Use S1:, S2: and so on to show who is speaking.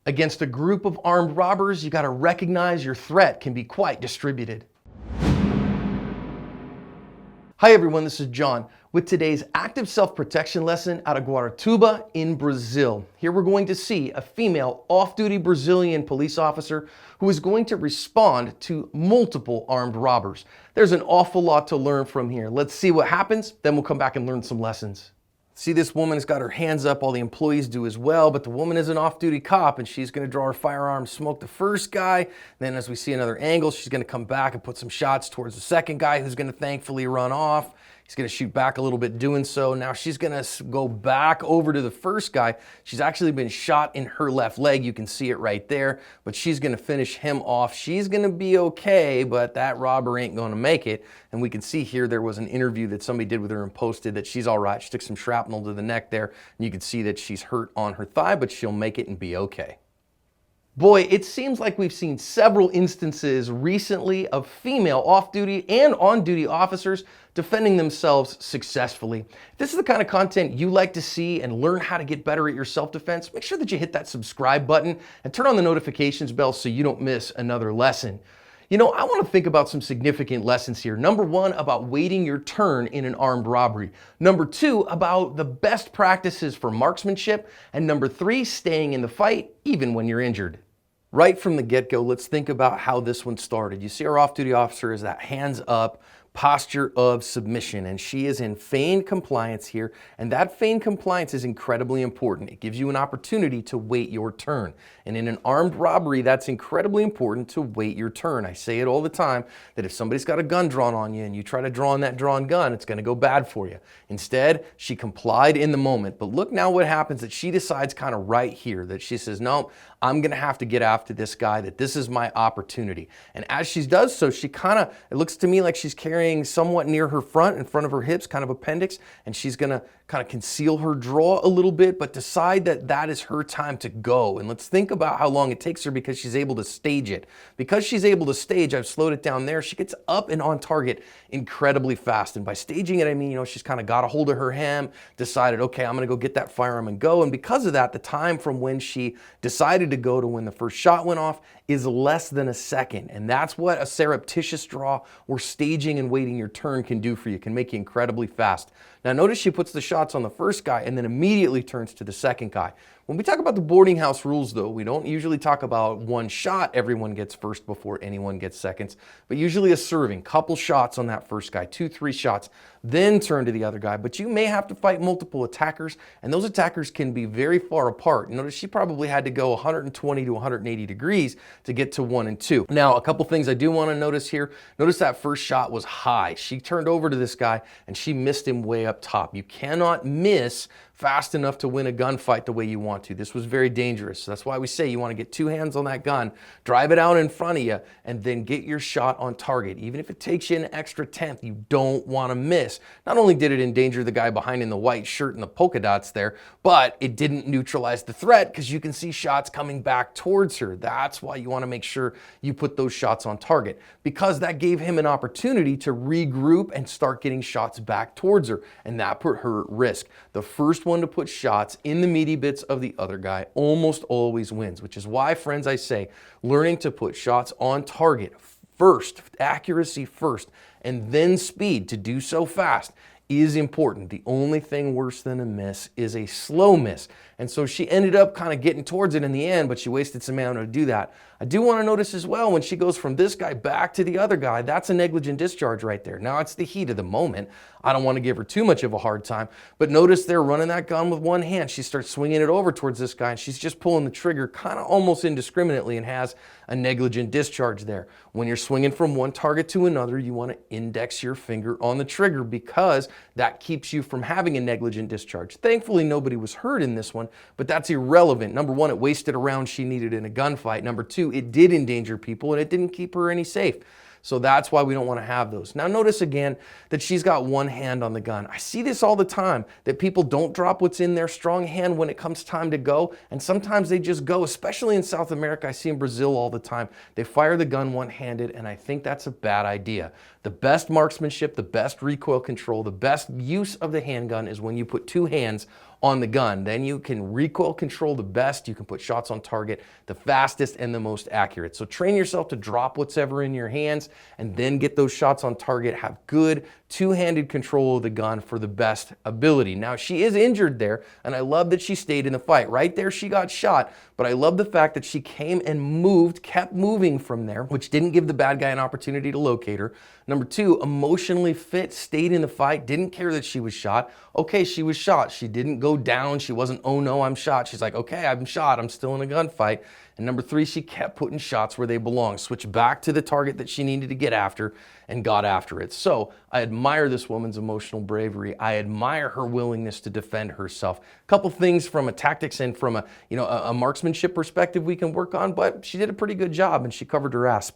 S1: Against a group of armed robbers, you gotta recognize your threat can be quite distributed. Hi everyone, this is John with today's active self-protection lesson out of Guaratuba in Brazil. Here we're going to see a female off-duty Brazilian police officer who is going to respond to multiple armed robbers. There's an awful lot to learn from here. Let's see what happens, then we'll come back and learn some lessons. See, this woman has got her hands up, all the employees do as well, but the woman is an off-duty cop and she's gonna draw her firearm, smoke the first guy. Then as we see another angle, she's gonna come back and put some shots towards the second guy who's gonna thankfully run off. He's gonna shoot back a little bit doing so. Now she's gonna go back over to the first guy. She's actually been shot in her left leg. You can see it right there, but she's gonna finish him off. She's gonna be okay, but that robber ain't gonna make it. And we can see here, there was an interview that somebody did with her and posted that she's all right. She took some shrapnel to the neck there, and you can see that she's hurt on her thigh, but she'll make it and be okay. Boy, it seems like we've seen several instances recently of female off-duty and on-duty officers defending themselves successfully. If this is the kind of content you like to see and learn how to get better at your self-defense, make sure that you hit that subscribe button and turn on the notifications bell so you don't miss another lesson. You know, I want to think about some significant lessons here. Number one, about waiting your turn in an armed robbery. Number two, about the best practices for marksmanship. And number three, staying in the fight even when you're injured. Right from the get-go, let's think about how this one started. You see our off-duty officer is that hands up, posture of submission, and she is in feigned compliance here, and that feigned compliance is incredibly important. It gives you an opportunity to wait your turn, and in an armed robbery, that's incredibly important to wait your turn. I say it all the time that if somebody's got a gun drawn on you and you try to draw on that drawn gun, it's going to go bad for you. Instead, she complied in the moment, but look now what happens, that she decides kind of right here that she says, no, I'm going to have to get after this guy, that this is my opportunity. And as she does so, she kind of, it looks to me like she's carrying somewhat near her front, in front of her hips, kind of appendix, and she's gonna kind of conceal her draw a little bit, but decide that that is her time to go. And let's think about how long it takes her because she's able to stage it. Because she's able to stage, I've slowed it down there, she gets up and on target incredibly fast. And by staging it, I mean, you know, she's kind of got a hold of her hem, decided, okay, I'm gonna go get that firearm and go. And because of that, the time from when she decided to go to when the first shot went off is less than a second. And that's what a surreptitious draw or staging and waiting your turn can do for you. It can make you incredibly fast. Now notice she puts the shots on the first guy and then immediately turns to the second guy. When we talk about the boarding house rules though, we don't usually talk about one shot everyone gets first before anyone gets seconds, but usually a serving, couple shots on that first guy, 2-3 shots, then turn to the other guy. But you may have to fight multiple attackers, and those attackers can be very far apart. Notice she probably had to go 120 to 180 degrees to get to 1 and 2. Now, a couple things I do want to notice here. Notice that first shot was high. She turned over to this guy and she missed him way up top. You cannot miss fast enough to win a gunfight the way you want to. This was very dangerous. So that's why we say you want to get two hands on that gun, drive it out in front of you, and then get your shot on target. Even if it takes you an extra tenth, you don't want to miss. Not only did it endanger the guy behind in the white shirt and the polka dots there, but it didn't neutralize the threat because you can see shots coming back towards her. That's why you want to make sure you put those shots on target, because that gave him an opportunity to regroup and start getting shots back towards her, and that put her at risk. The first one to put shots in the meaty bits of the other guy almost always wins, which is why, friends, I say learning to put shots on target first, accuracy first, and then speed to do so fast is important. The only thing worse than a miss is a slow miss. And so she ended up kind of getting towards it in the end, but she wasted some ammo to do that. I do want to notice as well, when she goes from this guy back to the other guy, that's a negligent discharge right there. Now it's the heat of the moment. I don't want to give her too much of a hard time, but notice they're running that gun with one hand. She starts swinging it over towards this guy and she's just pulling the trigger kind of almost indiscriminately and has a negligent discharge there. When you're swinging from one target to another, you want to index your finger on the trigger because that keeps you from having a negligent discharge. Thankfully, nobody was hurt in this one, but that's irrelevant. Number one, it wasted a round she needed in a gunfight. Number two, it did endanger people and it didn't keep her any safe. So that's why we don't want to have those. Now notice again that she's got one hand on the gun. I see this all the time, that people don't drop what's in their strong hand when it comes time to go, and sometimes they just go, especially in South America. I see in Brazil all the time. They fire the gun one-handed, and I think that's a bad idea. The best marksmanship, the best recoil control, the best use of the handgun is when you put two hands on the gun. Then you can recoil control the best. You can put shots on target the fastest and the most accurate. So train yourself to drop whatever in your hands and then get those shots on target. Have good two-handed control of the gun for the best ability. Now, she is injured there, and I love that she stayed in the fight. Right there, she got shot, but I love the fact that she came and moved, kept moving from there, which didn't give the bad guy an opportunity to locate her. Number two, emotionally fit, stayed in the fight, didn't care that she was shot. Okay, she was shot. She didn't go down. She wasn't, oh no, I'm shot. She's like, okay, I'm shot. I'm still in a gunfight. And number three, she kept putting shots where they belong, switched back to the target that she needed to get after and got after it. So I admire this woman's emotional bravery. I admire her willingness to defend herself. A couple things from a tactics and from a marksmanship perspective we can work on, but she did a pretty good job and she covered her ass.